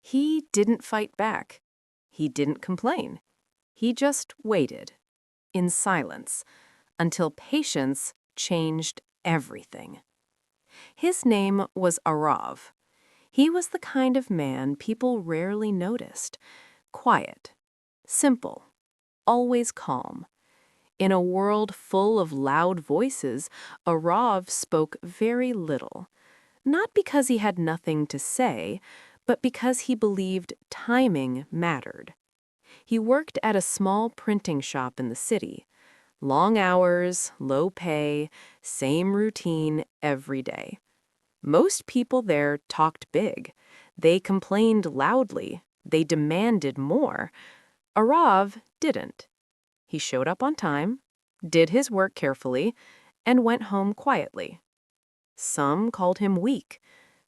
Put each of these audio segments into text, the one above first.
He didn't fight back. He didn't complain. He just waited, in silence, until patience changed everything. His name was Arav. He was the kind of man people rarely noticed. Quiet, simple, always calm. In a world full of loud voices, Arav spoke very little. Not because he had nothing to say, but because he believed timing mattered. He worked at a small printing shop in the city. Long hours, low pay, same routine every day. Most people there talked big. They complained loudly. They demanded more. Arav didn't. He showed up on time, did his work carefully, and went home quietly. Some called him weak.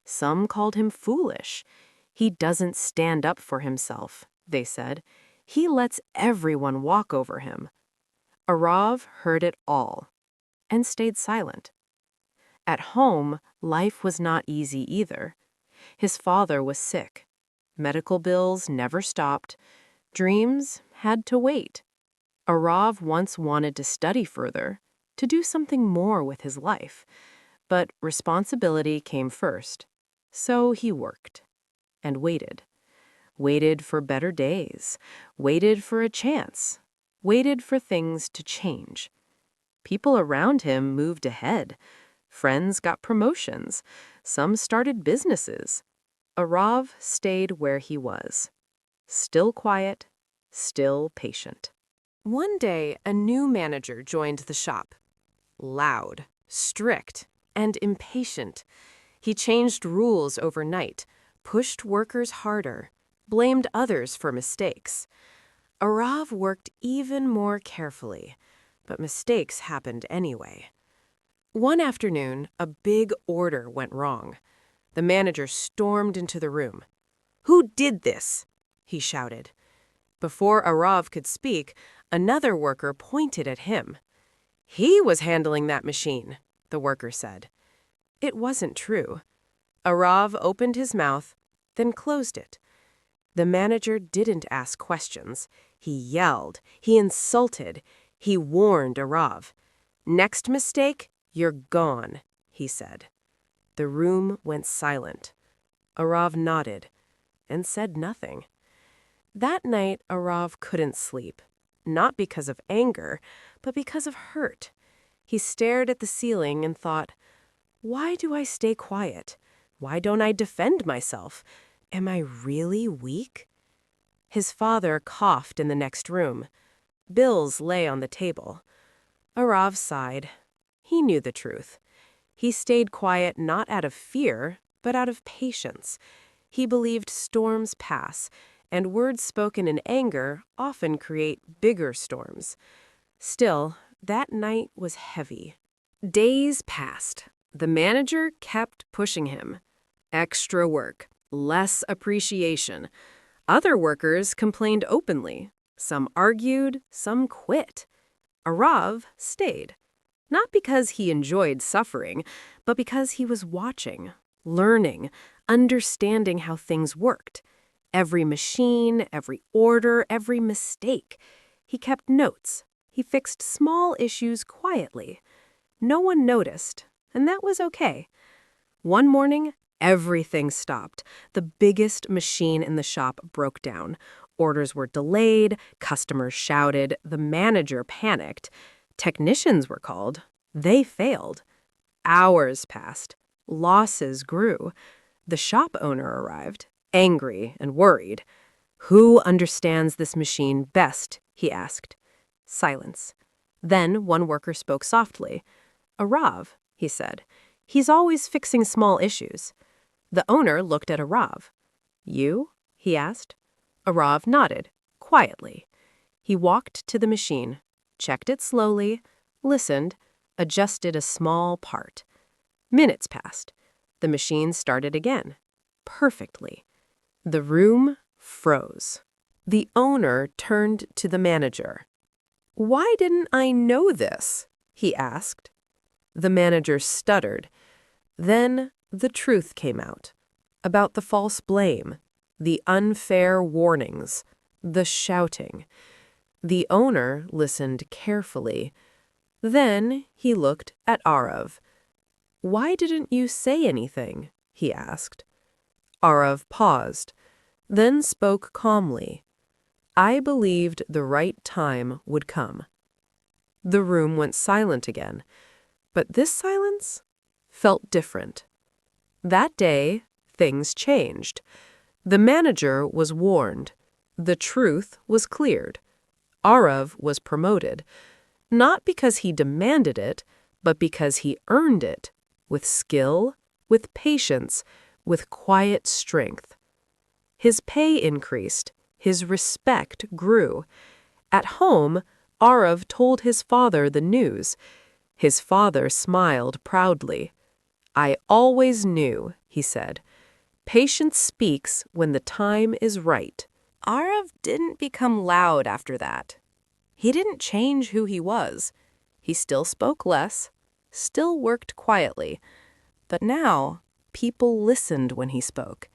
Some called him foolish. He doesn't stand up for himself, they said. He lets everyone walk over him. Arav heard it all and stayed silent. At home, life was not easy either. His father was sick. Medical bills never stopped. Dreams had to wait. Arav once wanted to study further, to do something more with his life. But responsibility came first. So he worked and waited. Waited for better days. Waited for a chance. Waited for things to change. People around him moved ahead. Friends got promotions. Some started businesses. Arav stayed where he was. Still quiet, still patient. One day, a new manager joined the shop. Loud, strict, and impatient. He changed rules overnight, pushed workers harder, blamed others for mistakes. Arav worked even more carefully, but mistakes happened anyway. One afternoon, a big order went wrong. The manager stormed into the room. "Who did this?" he shouted. Before Arav could speak, another worker pointed at him. "He was handling that machine," the worker said. It wasn't true. Arav opened his mouth, then closed it. The manager didn't ask questions. He yelled. He insulted. He warned Arav. "Next mistake, you're gone," he said. The room went silent. Arav nodded and said nothing. That night, Arav couldn't sleep, not because of anger, but because of hurt. He stared at the ceiling and thought, "Why do I stay quiet? Why don't I defend myself? Am I really weak?" His father coughed in the next room. Bills lay on the table. Arav sighed. He knew the truth. He stayed quiet not out of fear, but out of patience. He believed storms pass, and words spoken in anger often create bigger storms. Still, that night was heavy. Days passed. The manager kept pushing him. Extra work, less appreciation. Other workers complained openly. Some argued, some quit. Arav stayed. Not because he enjoyed suffering, but because he was watching, learning, understanding how things worked. Every machine, every order, every mistake. He kept notes. He fixed small issues quietly. No one noticed, and that was okay. One morning, everything stopped. The biggest machine in the shop broke down. Orders were delayed, customers shouted, the manager panicked. Technicians were called. They failed. Hours passed. Losses grew. The shop owner arrived, angry and worried. "Who understands this machine best?" he asked. Silence. Then one worker spoke softly. "Arav," he said. "He's always fixing small issues." The owner looked at Arav. "You?" he asked. Arav nodded, quietly. He walked to the machine, checked it slowly, listened, adjusted a small part. Minutes passed. The machine started again. Perfectly. The room froze. The owner turned to the manager. "Why didn't I know this?" he asked. The manager stuttered. Then the truth came out. About the false blame. the unfair warnings, the shouting. The owner listened carefully. Then he looked at Arav. "Why didn't you say anything?" he asked. Arav paused, then spoke calmly. "I believed the right time would come." The room went silent again, but this silence felt different. That day, things changed. The manager was warned. The truth was cleared. Arav was promoted, not because he demanded it, but because he earned it, with skill, with patience, with quiet strength. His pay increased, his respect grew. At home, Arav told his father the news. His father smiled proudly. "I always knew," he said. "Patience speaks when the time is right." Arav didn't become loud after that. He didn't change who he was. He still spoke less, still worked quietly. But now, people listened when he spoke.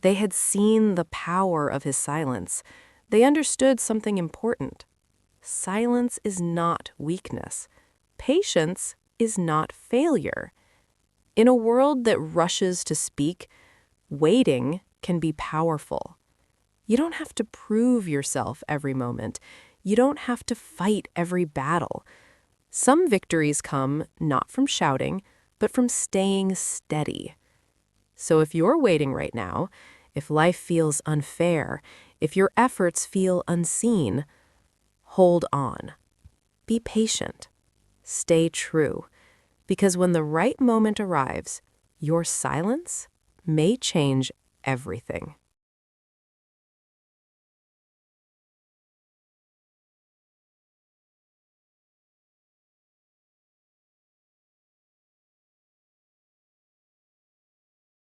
They had seen the power of his silence. They understood something important. Silence is not weakness. Patience is not failure. In a world that rushes to speak, waiting can be powerful. You don't have to prove yourself every moment. You don't have to fight every battle. Some victories come not from shouting, but from staying steady. So if you're waiting right now, if life feels unfair, if your efforts feel unseen, hold on. Be patient. Stay true. Because when the right moment arrives, your silence may change everything.